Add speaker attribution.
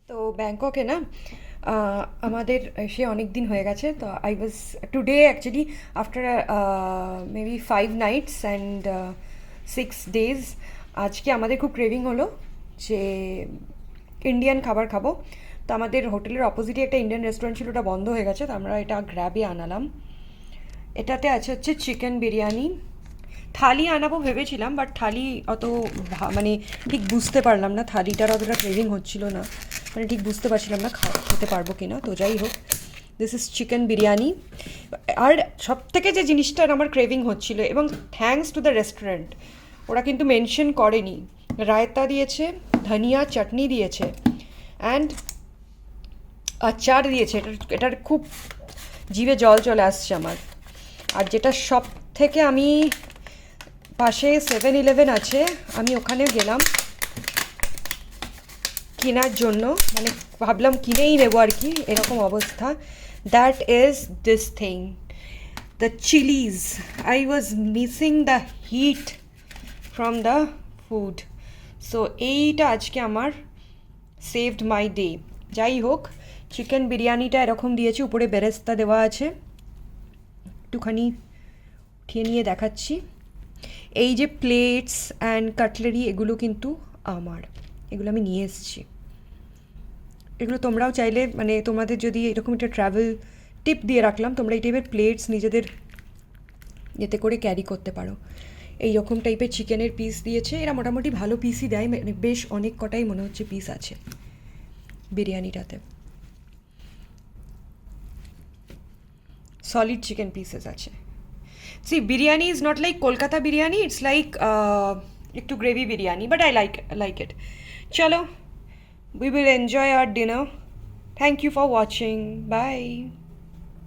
Speaker 1: তো ব্যাংককে না আমাদের সে অনেক দিন হয়ে গেছে। তো I was today actually after maybe 5 nights and 6 days আজকে আমাদের খুব ক্রেভিং হলো যে ইন্ডিয়ান খাবার খাবো। তো আমাদের হোটেলের অপোজিটে একটা ইন্ডিয়ান রেস্টুরেন্ট ছিল, ওটা বন্ধ হয়ে গেছে, তো আমরা এটা গ্র্যাবে আনালাম। এটাতে আছে হচ্ছে চিকেন বিরিয়ানি। থালি আনাবো ভেবেছিলাম, বাট থালি অত মানে ঠিক বুঝতে পারলাম না, থালিটার অতটা ক্রেভিং হচ্ছিল না, মানে ঠিক বুঝতে পারছিলাম না খেতে পারবো কি না। তো যাই হোক, দিস ইজ চিকেন বিরিয়ানি। আর সব থেকে যে জিনিসটার আমার ক্রেভিং হচ্ছিল, এবং থ্যাঙ্কস টু দ্য রেস্টুরেন্ট, ওরা কিন্তু মেনশন করেনি, রায়তা দিয়েছে, ধনিয়া চাটনি দিয়েছে, অ্যান্ড আচার দিয়েছে। এটার খুব জিভে জল চলে আসছে আমার। আর যেটা সব থেকে আমি, পাশে 7-Eleven আছে, আমি ওখানে গেলাম কেনার জন্য, মানে ভাবলাম কিনেই নেবো আর কি, এরকম অবস্থা। That is this thing, the chillies. I was missing the heat from the food. So এইটা আজকে আমার সেভড মাই ডে। যাই হোক, চিকেন বিরিয়ানিটা এরকম দিয়েছি, উপরে বেরেস্তা দেওয়া আছে, একটুখানি উঠিয়ে নিয়ে দেখাচ্ছি। এই যে প্লেটস অ্যান্ড কাটলারি, এগুলো কিন্তু আমার, এগুলো আমি নিয়ে এসেছি। এগুলো তোমরাও চাইলে, মানে তোমাদের যদি এরকম একটা ট্রাভেল টিপ দিয়ে রাখলাম, তোমরা এই টাইপের প্লেটস নিজেদের এতে করে ক্যারি করতে পারো। এই রকম টাইপের চিকেনের পিস দিয়েছে, এরা মোটামুটি ভালো পিসই দেয়, মানে বেশ অনেক কটাই মনে হচ্ছে পিস আছে বিরিয়ানিটাতে, সলিড চিকেন পিসেস আছে। See, biryani is not like Kolkata biryani, it's like একটু gravy biryani, but I like it. চলো, we will enjoy our dinner. Thank you for watching. Bye.